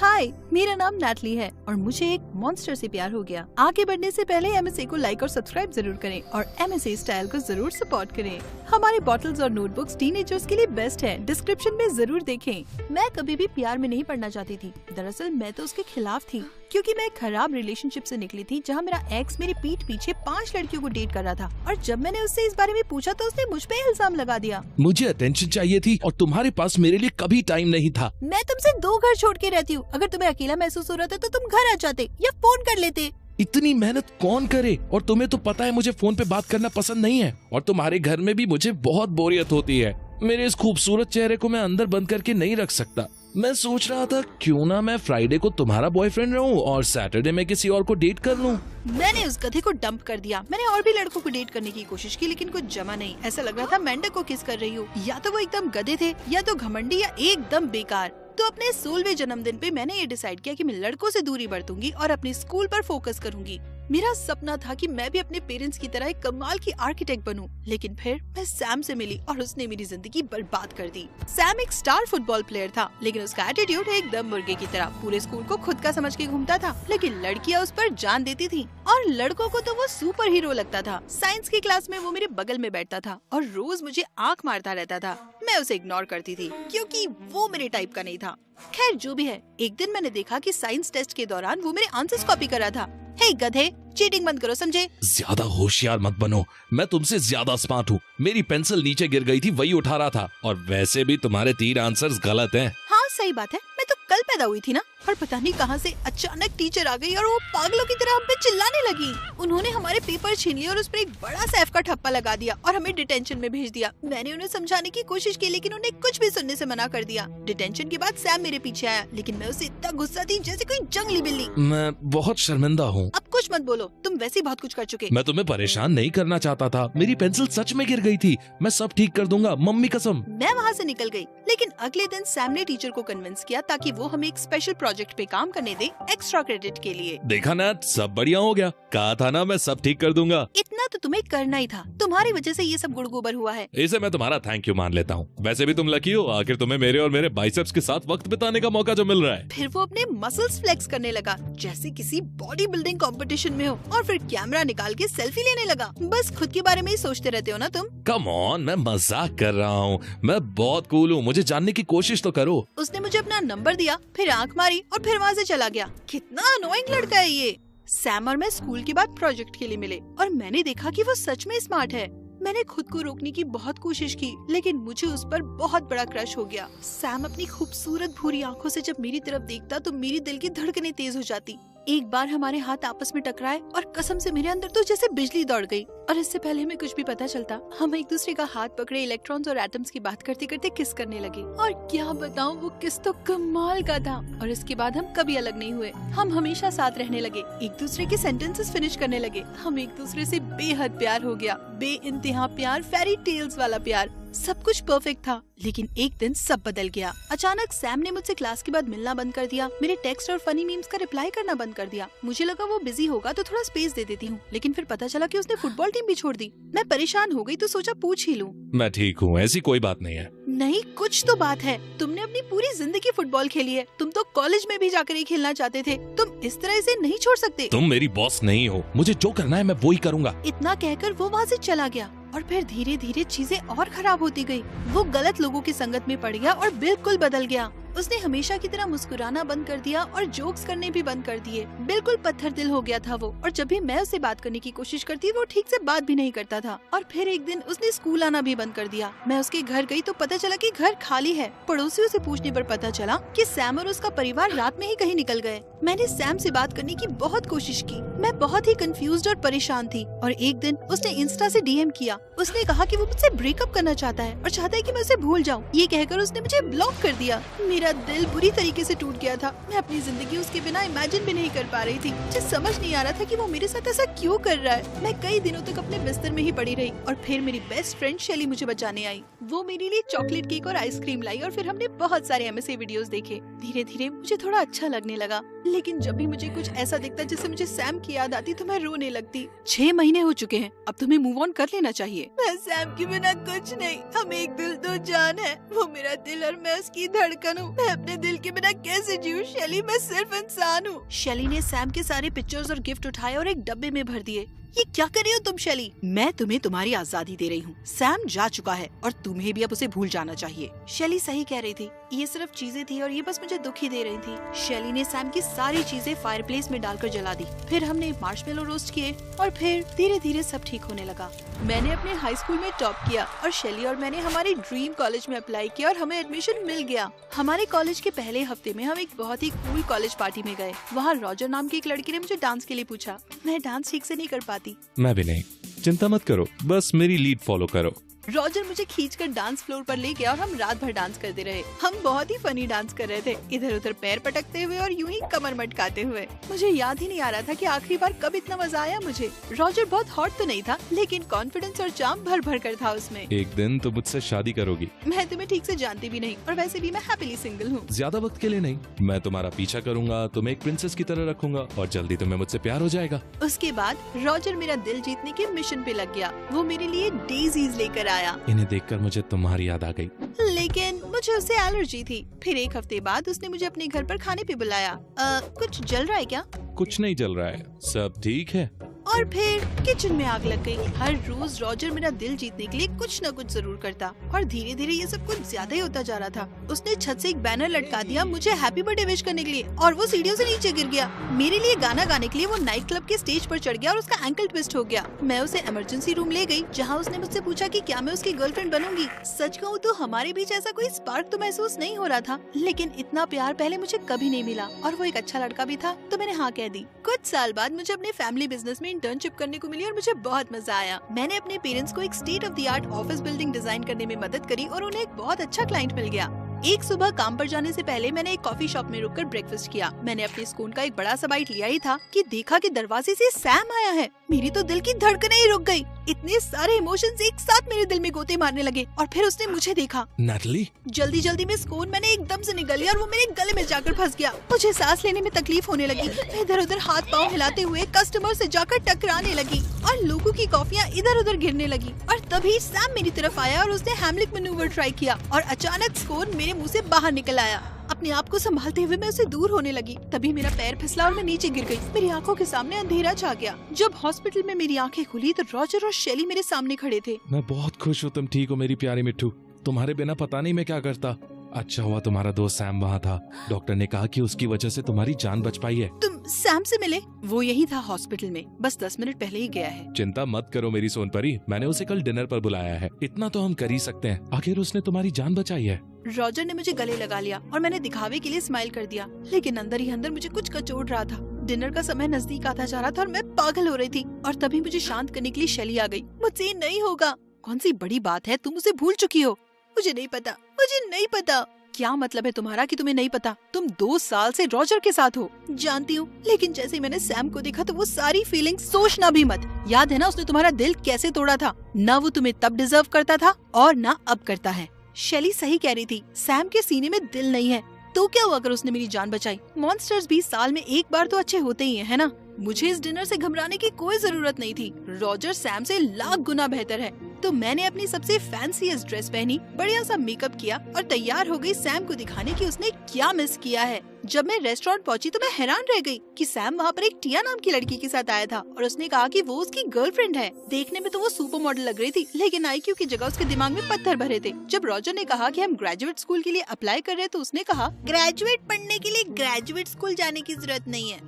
हाय, मेरा नाम नैटली है और मुझे एक मॉन्स्टर से प्यार हो गया। आगे बढ़ने से पहले MSA को लाइक और सब्सक्राइब जरूर करें और MSA स्टाइल को जरूर सपोर्ट करें। हमारे बॉटल्स और नोटबुक्स टीनेजर्स के लिए बेस्ट है, डिस्क्रिप्शन में जरूर देखें। मैं कभी भी प्यार में नहीं पड़ना चाहती थी। दरअसल मैं तो उसके खिलाफ थी, क्योंकि मैं एक खराब रिलेशनशिप से निकली थी जहाँ मेरा एक्स मेरी पीठ पीछे 5 लड़कियों को डेट कर रहा था और जब मैंने उससे इस बारे में पूछा तो उसने मुझ पे इल्जाम लगा दिया। मुझे अटेंशन चाहिए थी और तुम्हारे पास मेरे लिए कभी टाइम नहीं था। मैं तुमसे 2 घर छोड़ के रहती हूँ। अगर तुम्हें अकेला महसूस हो रहा था तो तुम घर आ जाते या फोन कर लेते। इतनी मेहनत कौन करे, और तुम्हें तो पता है मुझे फोन पे बात करना पसंद नहीं है और तुम्हारे घर में भी मुझे बहुत बोरियत होती है। मेरे इस खूबसूरत चेहरे को मैं अंदर बंद करके नहीं रख सकता। मैं सोच रहा था क्यों ना मैं फ्राइडे को तुम्हारा बॉयफ्रेंड रहूं और सैटरडे में किसी और को डेट कर लूं। मैंने उस गधे को डंप कर दिया। मैंने और भी लड़कों को डेट करने की कोशिश की लेकिन कुछ जमा नहीं। ऐसा लग रहा था मेंढक को किस कर रही हूँ। या तो वो एकदम गधे थे या तो घमंडी या एकदम बेकार। तो अपने 16वें जन्मदिन पे मैंने ये डिसाइड किया कि मैं लड़कों से दूरी बरतूंगी और अपनी स्कूल पर फोकस करूंगी। मेरा सपना था कि मैं भी अपने पेरेंट्स की तरह एक कमाल की आर्किटेक्ट बनूं। लेकिन फिर मैं सैम से मिली और उसने मेरी जिंदगी बर्बाद कर दी। सैम एक स्टार फुटबॉल प्लेयर था लेकिन उसका एटीट्यूड एकदम मुर्गे की तरह। पूरे स्कूल को खुद का समझ के घूमता था लेकिन लड़कियां उस पर जान देती थी और लड़कों को तो वो सुपर हीरो लगता था। साइंस की क्लास में वो मेरे बगल में बैठता था और रोज मुझे आंख मारता रहता था। मैं उसे इग्नोर करती थी क्योंकि वो मेरे टाइप का नहीं था। खैर जो भी है, एक दिन मैंने देखा कि साइंस टेस्ट के दौरान वो मेरे आंसर्स कॉपी कर रहा था। हे गधे, चीटिंग बंद करो, समझे? ज्यादा होशियार मत बनो, मैं तुमसे ज्यादा स्मार्ट हूँ। मेरी पेंसिल नीचे गिर गई थी, वही उठा रहा था और वैसे भी तुम्हारे 3 आंसर्स गलत हैं। हाँ सही बात है, मैं तो कल पैदा हुई थी ना। और पता नहीं कहाँ से अचानक टीचर आ गई और वो पागलों की तरह हम पे चिल्लाने लगी। उन्होंने हमारे पेपर छीन लिए और उस पर एक बड़ा सा F का ठप्पा लगा दिया और हमें डिटेंशन में भेज दिया। मैंने उन्हें समझाने की कोशिश की लेकिन उन्हें कुछ भी सुनने से मना कर दिया। डिटेंशन के बाद सैम मेरे पीछे आया लेकिन मैं उसे इतना गुस्सा थी जैसे कोई जंगली बिल्ली। मैं बहुत शर्मिंदा हूँ। अब कुछ मत बोलो, तुम वैसे ही बहुत कुछ कर चुके। मैं तुम्हें परेशान नहीं करना चाहता था। मेरी पेंसिल सच में गिर गई थी, मैं सब ठीक कर दूंगा, मम्मी कसम। मैं वहाँ से निकल गई लेकिन अगले दिन सैम ने टीचर को कन्विंस किया ताकि वो हमें एक स्पेशल प्रोजेक्ट पे काम करने दे एक्स्ट्रा क्रेडिट के लिए। देखा ना, सब बढ़िया हो गया। कहा था ना मैं सब ठीक कर दूंगा। इतना तो तुम्हें करना ही था, तुम्हारी वजह से ये सब गुड़गोबर हुआ है। इसे मैं तुम्हारा थैंक यू मान लेता हूँ। वैसे भी तुम लकी हो, आखिर तुम्हें मेरे और मेरे बाइसेप्स के साथ वक्त बिताने का मौका जो मिल रहा है। फिर वो अपने मसल्स फ्लेक्स करने लगा जैसे किसी बॉडी बिल्डिंग कंपटीशन में हो और फिर कैमरा निकाल के सेल्फी लेने लगा। बस खुद के बारे में ही सोचते रहते हो ना तुम। कम ऑन, मैं मजाक कर रहा हूँ। मैं बहुत कूल हूँ, मुझे जानने की कोशिश तो करो। उसने मुझे अपना नंबर दिया, फिर आंख मारी और फिर वहाँ से चला गया। कितना अनोइंग लड़का है ये। सैम और मैं स्कूल के बाद प्रोजेक्ट के लिए मिले और मैंने देखा कि वो सच में स्मार्ट है। मैंने खुद को रोकने की बहुत कोशिश की लेकिन मुझे उस पर बहुत बड़ा क्रश हो गया। सैम अपनी खूबसूरत भूरी आंखों से जब मेरी तरफ देखता तो मेरी दिल की धड़कनें तेज हो जाती। एक बार हमारे हाथ आपस में टकराए और कसम से मेरे अंदर तो जैसे बिजली दौड़ गई। और इससे पहले हमें कुछ भी पता चलता, हम एक दूसरे का हाथ पकड़े इलेक्ट्रॉन्स और एटम्स की बात करते करते किस करने लगे। और क्या बताऊं, वो किस तो कमाल का था। और इसके बाद हम कभी अलग नहीं हुए। हम हमेशा साथ रहने लगे, एक दूसरे के सेंटेंसेस फिनिश करने लगे। हम एक दूसरे से बेहद प्यार हो गया, बेइंतहा प्यार, फेरी टेल्स वाला प्यार। सब कुछ परफेक्ट था लेकिन एक दिन सब बदल गया। अचानक सैम ने मुझसे क्लास के बाद मिलना बंद कर दिया, मेरे टेक्स्ट और फनी मीम्स का रिप्लाई करना बंद कर दिया। मुझे लगा वो बिजी होगा तो थोड़ा स्पेस दे देती हूँ, लेकिन फिर पता चला कि उसने फुटबॉल टीम भी छोड़ दी। मैं परेशान हो गई तो सोचा पूछ ही लूं। मैं ठीक हूँ, ऐसी कोई बात नहीं है। नहीं, कुछ तो बात है। तुमने अपनी पूरी जिंदगी फुटबॉल खेली है, तुम तो कॉलेज में भी जाकर ही खेलना चाहते थे। तुम इस तरह इसे नहीं छोड़ सकते। तुम मेरी बॉस नहीं हो, मुझे जो करना है मैं वो ही करूँगा। इतना कहकर वो वहाँ से चला गया और फिर धीरे धीरे चीजें और खराब होती गई। वो गलत लोगों की संगत में पड़ गया और बिल्कुल बदल गया। उसने हमेशा की तरह मुस्कुराना बंद कर दिया और जोक्स करने भी बंद कर दिए। बिल्कुल पत्थर दिल हो गया था वो। और जब भी मैं उससे बात करने की कोशिश करती वो ठीक से बात भी नहीं करता था। और फिर एक दिन उसने स्कूल आना भी बंद कर दिया। मैं उसके घर गई तो पता चला कि घर खाली है। पड़ोसियों से पूछने पर पता चला कि सैम और उसका परिवार रात में ही कहीं निकल गए। मैंने सैम से बात करने की बहुत कोशिश की। मैं बहुत ही कंफ्यूज्ड और परेशान थी। और एक दिन उसने इंस्टा से DM किया। उसने कहा कि वो मुझसे ब्रेकअप करना चाहता है और चाहता है कि मैं उसे भूल जाऊं। ये कहकर उसने मुझे ब्लॉक कर दिया। मेरा दिल बुरी तरीके से टूट गया था। मैं अपनी जिंदगी उसके बिना इमेजिन भी नहीं कर पा रही थी। मुझे समझ नहीं आ रहा था कि वो मेरे साथ ऐसा क्यों कर रहा है। मैं कई दिनों तक अपने बिस्तर में ही पड़ी रही और फिर मेरी बेस्ट फ्रेंड शैली मुझे बचाने आई। वो मेरे लिए चॉकलेट केक और आइसक्रीम लाई और फिर हमने बहुत सारे MSA वीडियोस देखे। धीरे धीरे मुझे थोड़ा अच्छा लगने लगा। लेकिन जब भी मुझे कुछ ऐसा दिखता जिससे मुझे सैम की याद आती तो मैं रोने लगती। 6 महीने हो चुके हैं, अब तुम्हें मूव ऑन कर लेना चाहिए। मैं सैम के बिना कुछ नहीं, हम एक दिल दो जान है। वो मेरा दिल और मैं उसकी धड़कन हूँ। मैं अपने दिल के बिना कैसे जीऊँ शैली, मैं सिर्फ इंसान हूँ। शैली ने सैम के सारे पिक्चर्स और गिफ्ट उठाए और एक डब्बे में भर दिए। ये क्या कर रही हो तुम शैली? मैं तुम्हें तुम्हारी आजादी दे रही हूँ। सैम जा चुका है और तुम्हें भी अब उसे भूल जाना चाहिए। शैली सही कह रही थी, ये सिर्फ चीजें थी और ये बस मुझे दुखी दे रही थी। शैली ने सैम की सारी चीजें फायरप्लेस में डालकर जला दी। फिर हमने मार्शमेलो रोस्ट किए और फिर धीरे धीरे सब ठीक होने लगा। मैंने अपने हाई स्कूल में टॉप किया और शैली और मैंने हमारे ड्रीम कॉलेज में अप्लाई किया और हमें एडमिशन मिल गया। हमारे कॉलेज के पहले हफ्ते में हम एक बहुत ही कूल कॉलेज पार्टी में गए। वहाँ रॉजर नाम की एक लड़की ने मुझे डांस के लिए पूछा। मैं डांस ठीक से नहीं कर पाती। मैं भी नहीं, चिंता मत करो, बस मेरी लीड फॉलो करो। रॉजर मुझे खींचकर डांस फ्लोर पर ले गया और हम रात भर डांस करते रहे। हम बहुत ही फनी डांस कर रहे थे, इधर उधर पैर पटकते हुए और यूं ही कमर मटकाते हुए। मुझे याद ही नहीं आ रहा था कि आखिरी बार कब इतना मजा आया मुझे। रॉजर बहुत हॉट तो नहीं था, लेकिन कॉन्फिडेंस और चार्म भर भर कर था उसमें। एक दिन तो मुझसे शादी करोगी। मैं तुम्हें ठीक से जानती भी नहीं और वैसे भी मैं हैप्पीली सिंगल हूँ। ज्यादा वक्त के लिए नहीं, मैं तुम्हारा पीछा करूंगा, तुम्हें एक प्रिंसेस की तरह रखूंगा और जल्दी तुम्हें मुझसे प्यार हो जाएगा। उसके बाद रॉजर मेरा दिल जीतने के मिशन पे लग गया। वो मेरे लिए डेजीज लेकर आया। इन्हें देखकर मुझे तुम्हारी याद आ गई। लेकिन मुझे उससे एलर्जी थी। फिर एक हफ्ते बाद उसने मुझे अपने घर पर खाने पे बुलाया। कुछ जल रहा है क्या? कुछ नहीं चल रहा है, सब ठीक है। और फिर किचन में आग लग गई। हर रोज रॉजर मेरा दिल जीतने के लिए कुछ न कुछ जरूर करता और धीरे धीरे ये सब कुछ ज्यादा ही होता जा रहा था। उसने छत से एक बैनर लटका दिया मुझे हैप्पी बर्थडे विश करने के लिए और वो सीढ़ियों से नीचे गिर गया। मेरे लिए गाना गाने के लिए वो नाइट क्लब के स्टेज पर चढ़ गया और उसका एंकल ट्विस्ट हो गया। मैं उसे इमरजेंसी रूम ले गई, जहाँ उसने मुझसे पूछा कि क्या मैं उसकी गर्लफ्रेंड बनूंगी। सच कहूँ तो हमारे बीच ऐसा कोई स्पार्क तो महसूस नहीं हो रहा था, लेकिन इतना प्यार पहले मुझे कभी नहीं मिला और वो एक अच्छा लड़का भी था, तो मैंने हाँ कह दी। कुछ साल बाद मुझे अपने फैमिली बिजनेस में इंटर्नशिप करने को मिली और मुझे बहुत मजा आया। मैंने अपने पेरेंट्स को एक state of the art office building design करने में मदद करी और उन्हें एक बहुत अच्छा क्लाइंट मिल गया। एक सुबह काम पर जाने से पहले मैंने एक कॉफी शॉप में रुककर ब्रेकफास्ट किया। मैंने अपने स्कोन का एक बड़ा सा बाइट लिया ही था कि देखा कि दरवाजे से सैम आया है। मेरी तो दिल की धड़कनें ही रुक गई। इतने सारे इमोशंस एक साथ मेरे दिल में गोते मारने लगे और फिर उसने मुझे देखा। नैटली, जल्दी जल्दी में स्कोन मैंने एकदम से निगल लिया और वो मेरे गले में जाकर फंस गया। मुझे सांस लेने में तकलीफ होने लगी। मैं इधर उधर हाथ पाँव हिलाते हुए कस्टमर से जाकर टकराने लगी और लोगों की कॉफियाँ इधर उधर गिरने लगी। और तभी सैम मेरी तरफ आया और उसने हैमलिक मैन्यूवर ट्राई किया और अचानक स्कोन मेरे मुँह से बाहर निकल आया। अपने आप को संभालते हुए मैं उससे दूर होने लगी। तभी मेरा पैर फिसला और मैं नीचे गिर गई। मेरी आंखों के सामने अंधेरा छा गया। जब हॉस्पिटल में मेरी आंखें खुली तो रॉजर और शैली मेरे सामने खड़े थे। मैं बहुत खुश हूँ तुम ठीक हो मेरी प्यारी मिट्टू। तुम्हारे बिना पता नहीं मैं क्या करता। अच्छा हुआ तुम्हारा दोस्त सैम वहाँ था। डॉक्टर ने कहा कि उसकी वजह से तुम्हारी जान बच पाई है। तुम सैम से मिले? वो यही था हॉस्पिटल में, बस 10 मिनट पहले ही गया है। चिंता मत करो मेरी सोनपरी, मैंने उसे कल डिनर पर बुलाया है। इतना तो हम कर ही सकते हैं, आखिर उसने तुम्हारी जान बचाई है। रॉजर ने मुझे गले लगा लिया और मैंने दिखावे के लिए स्माइल कर दिया, लेकिन अंदर ही अंदर मुझे कुछ कचोट रहा था। डिनर का समय नजदीक आता जा रहा था और मैं पागल हो रही थी। और तभी मुझे शांत करने के लिए शैली आ गई। मुझसे ये नहीं होगा। कौन सी बड़ी बात है, तुम उसे भूल चुकी हो। मुझे नहीं पता, मुझे नहीं पता। क्या मतलब है तुम्हारा कि तुम्हें नहीं पता? तुम 2 साल से रॉजर के साथ हो। जानती हूँ, लेकिन जैसे ही मैंने सैम को देखा तो वो सारी फीलिंग सोचना भी मत। याद है ना उसने तुम्हारा दिल कैसे तोड़ा था? ना वो तुम्हें तब डिजर्व करता था और ना अब करता है। शैली सही कह रही थी, सैम के सीने में दिल नहीं है। तो क्या हुआ अगर उसने मेरी जान बचाई? मॉन्स्टर्स भी साल में एक बार तो अच्छे होते ही है ना? मुझे इस डिनर से घबराने की कोई जरूरत नहीं थी। रॉजर सैम से लाख गुना बेहतर है। तो मैंने अपनी सबसे फैंसीएस्ट ड्रेस पहनी, बढ़िया सा मेकअप किया और तैयार हो गई सैम को दिखाने की उसने क्या मिस किया है। जब मैं रेस्टोरेंट पहुंची तो मैं हैरान रह गई कि सैम वहाँ पर एक टिया नाम की लड़की के साथ आया था और उसने कहा कि वो उसकी गर्लफ्रेंड है। देखने में तो वो सुपर मॉडल लग रही थी, लेकिन IQ की जगह उसके दिमाग में पत्थर भरे थे। जब रॉजर ने कहा कि हम ग्रेजुएट स्कूल के लिए अप्लाई कर रहे तो उसने कहा, ग्रेजुएट पढ़ने के लिए ग्रेजुएट स्कूल जाने की जरूरत नहीं है।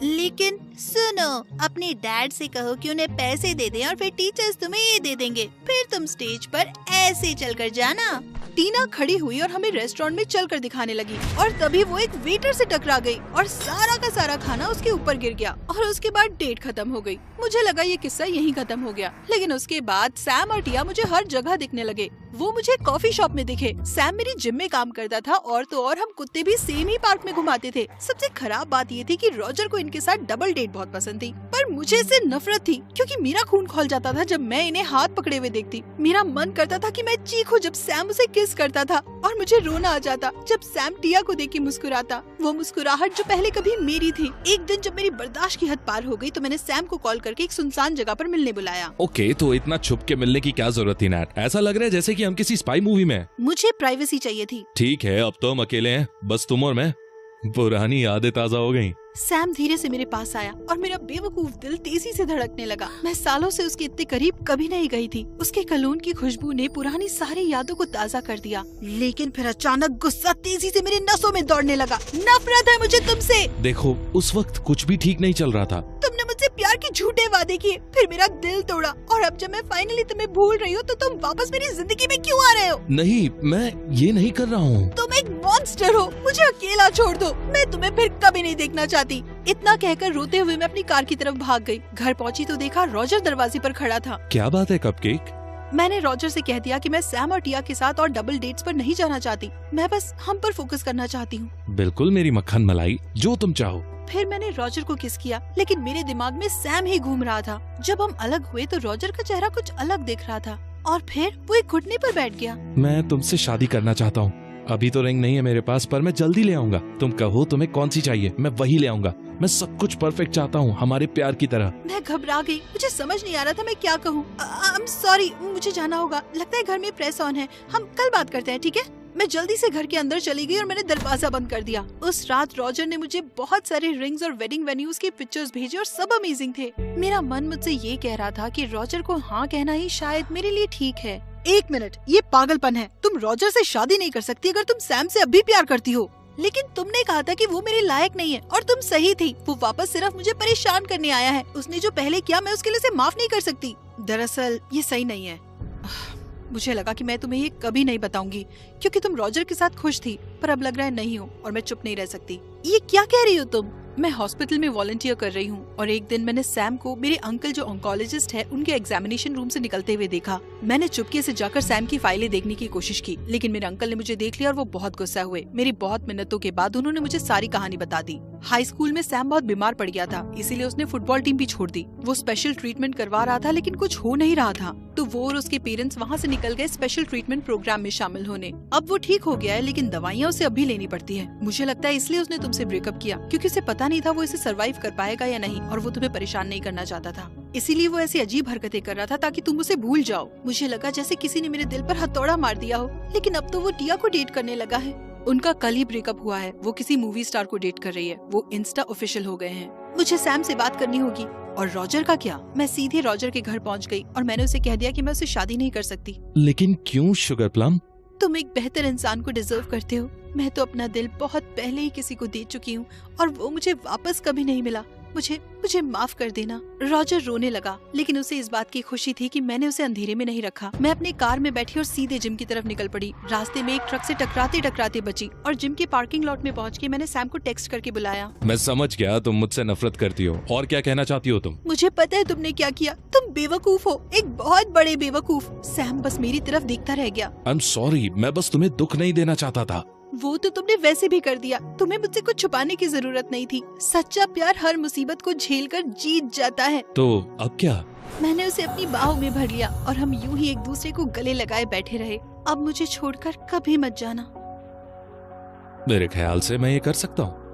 लेकिन सुनो, अपने डैड से कहो कि उन्हें पैसे दे दें और फिर टीचर्स तुम्हें ये दे देंगे, फिर तुम स्टेज पर ऐसे चलकर जाना। टीना खड़ी हुई और हमें रेस्टोरेंट में चलकर दिखाने लगी और तभी वो एक वेटर से टकरा गई और सारा का सारा खाना उसके ऊपर गिर गया और उसके बाद डेट खत्म हो गई। मुझे लगा ये किस्सा यहीं खत्म हो गया, लेकिन उसके बाद सैम और टिया मुझे हर जगह दिखने लगे। वो मुझे कॉफी शॉप में दिखे। सैम मेरी जिम में काम करता था और तो और हम कुत्ते भी सेम ही पार्क में घुमाते थे। सबसे खराब बात ये थी कि रॉजर को इनके साथ डबल डेट बहुत पसंद थी, पर मुझे इससे नफरत थी क्योंकि मेरा खून खौल जाता था जब मैं इन्हें हाथ पकड़े हुए देखती। मेरा मन करता था कि मैं चीखूं जब सैम उसे किस करता था, और मुझे रोना आ जाता जब सैम टिया को देख के मुस्कुराता। वो मुस्कुराहट जो पहले कभी मेरी थी। एक दिन जब मेरी बर्दाश्त की हद पार हो गई तो मैंने सैम को कॉल करके एक सुनसान जगह पर मिलने बुलाया। ओके, तो इतना छुप के मिलने की क्या जरूरत थी नैट? ऐसा लग रहा है जैसे कि हम किसी स्पाई मूवी में हैं। मुझे प्राइवेसी चाहिए थी। ठीक है, अब तो हम अकेले हैं, बस तुम और मैं। पुरानी यादें ताजा हो गई। सैम धीरे से मेरे पास आया और मेरा बेवकूफ दिल तेजी से धड़कने लगा। मैं सालों से उसके इतने करीब कभी नहीं गई थी। उसके कलोन की खुशबू ने पुरानी सारी यादों को ताजा कर दिया, लेकिन फिर अचानक गुस्सा तेजी से मेरे नसों में दौड़ने लगा। नफरत है मुझे तुमसे। देखो, उस वक्त कुछ भी ठीक नहीं चल रहा था। तुमने मुझसे प्यार के झूठे वादे किए, फिर मेरा दिल तोड़ा, और अब जब मैं फाइनली तुम्हें भूल रही हूँ तो तुम वापस मेरी जिंदगी में क्यों आ रहे हो? नहीं, मैं ये नहीं कर रहा हूँ। तुम एक मॉन्स्टर हो, मुझे अकेला छोड़ दो, मैं तुम्हें फिर कभी नहीं देखना चाहती। इतना कहकर रोते हुए मैं अपनी कार की तरफ भाग गई। घर पहुंची तो देखा रॉजर दरवाजे पर खड़ा था। क्या बात है कपकेक? मैंने रॉजर से कह दिया कि मैं सैम और टिया के साथ और डबल डेट्स पर नहीं जाना चाहती, मैं बस हम पर फोकस करना चाहती हूँ। बिल्कुल मेरी मक्खन मलाई, जो तुम चाहो। फिर मैंने रॉजर को किस किया, लेकिन मेरे दिमाग में सैम ही घूम रहा था। जब हम अलग हुए तो रॉजर का चेहरा कुछ अलग दिख रहा था, और फिर वो एक घुटने पर बैठ गया। मैं तुमसे शादी करना चाहता हूँ। अभी तो रिंग नहीं है मेरे पास, पर मैं जल्दी ले आऊंगा। तुम कहो तुम्हें कौन सी चाहिए, मैं वही ले आऊंगा। मैं सब कुछ परफेक्ट चाहता हूँ, हमारे प्यार की तरह। मैं घबरा गई, मुझे समझ नहीं आ रहा था मैं क्या कहूँ। I'm sorry, मुझे जाना होगा, लगता है घर में प्रेस ऑन है, हम कल बात करते हैं, ठीक है? मैं जल्दी से घर के अंदर चली गई और मैंने दरवाजा बंद कर दिया। उस रात रॉजर ने मुझे बहुत सारे रिंग्स और वेडिंग वेन्यूज की पिक्चर्स भेजे और सब अमेजिंग थे। मेरा मन मुझसे ये कह रहा था कि रॉजर को हाँ कहना ही शायद मेरे लिए ठीक है। एक मिनट, ये पागलपन है। तुम रॉजर से शादी नहीं कर सकती अगर तुम सैम से अब भी प्यार करती हो। लेकिन तुमने कहा था कि वो मेरे लायक नहीं है, और तुम सही थी। वो वापस सिर्फ मुझे परेशान करने आया है। उसने जो पहले किया मैं उसके लिए उसे माफ नहीं कर सकती। दरअसल ये सही नहीं है। मुझे लगा कि मैं तुम्हें ये कभी नहीं बताऊंगी क्योंकि तुम रॉजर के साथ खुश थी, पर अब लग रहा है नहीं हो, और मैं चुप नहीं रह सकती। ये क्या कह रही हो तुम? मैं हॉस्पिटल में वॉलंटियर कर रही हूँ और एक दिन मैंने सैम को मेरे अंकल जो ऑन्कोलॉजिस्ट है उनके एग्जामिनेशन रूम से निकलते हुए देखा। मैंने चुपके से जाकर सैम की फाइलें देखने की कोशिश की, लेकिन मेरे अंकल ने मुझे देख लिया और वो बहुत गुस्सा हुए। मेरी बहुत मिन्नतों के बाद उन्होंने मुझे सारी कहानी बता दी। हाई स्कूल में सैम बहुत बीमार पड़ गया था, इसीलिए उसने फुटबॉल टीम भी छोड़ दी। वो स्पेशल ट्रीटमेंट करवा रहा था लेकिन कुछ हो नहीं रहा था, तो वो और उसके पेरेंट्स वहाँ से निकल गए स्पेशल ट्रीटमेंट प्रोग्राम में शामिल होने। अब वो ठीक हो गया है, लेकिन दवाइयाँ उसे अभी लेनी पड़ती है। मुझे लगता है इसलिए उसने तुमसे ब्रेकअप किया, क्योंकि उसे पता नहीं था वो इसे सर्वाइव कर पाएगा या नहीं, और वो तुम्हें परेशान नहीं करना चाहता था। इसीलिए वो ऐसी अजीब हरकतें कर रहा था ताकि तुम उसे भूल जाओ। मुझे लगा जैसे किसी ने मेरे दिल पर हथौड़ा मार दिया हो, लेकिन अब तो वो टिया को डेट करने लगा है। उनका कल ही ब्रेकअप हुआ है। वो किसी मूवी स्टार को डेट कर रही है। वो इंस्टा ऑफिशियल हो गए हैं। मुझे सैम से बात करनी होगी। और रॉजर का क्या? मैं सीधे रॉजर के घर पहुंच गई और मैंने उसे कह दिया कि मैं उससे शादी नहीं कर सकती। लेकिन क्यों शुगर प्लम? तुम एक बेहतर इंसान को डिजर्व करते हो। मैं तो अपना दिल बहुत पहले ही किसी को दे चुकी हूँ और वो मुझे वापस कभी नहीं मिला। मुझे माफ कर देना। रॉजर रोने लगा, लेकिन उसे इस बात की खुशी थी कि मैंने उसे अंधेरे में नहीं रखा। मैं अपनी कार में बैठी और सीधे जिम की तरफ निकल पड़ी। रास्ते में एक ट्रक से टकराते टकराते बची और जिम के पार्किंग लॉट में पहुंच के मैंने सैम को टेक्स्ट करके बुलाया। मैं समझ गया, तुम मुझसे नफरत करती हो। और क्या कहना चाहती हो तुम? मुझे पता है तुमने क्या किया। तुम बेवकूफ हो, एक बहुत बड़े बेवकूफ। सैम बस मेरी तरफ देखता रह गया। आई एम सॉरी, मैं बस तुम्हें दुख नहीं देना चाहता था। वो तो तुमने वैसे भी कर दिया। तुम्हें मुझसे कुछ छुपाने की जरूरत नहीं थी। सच्चा प्यार हर मुसीबत को झेलकर जीत जाता है। तो अब क्या? मैंने उसे अपनी बाहों में भर लिया और हम यूं ही एक दूसरे को गले लगाए बैठे रहे। अब मुझे छोड़कर कभी मत जाना। मेरे ख्याल से मैं ये कर सकता हूँ।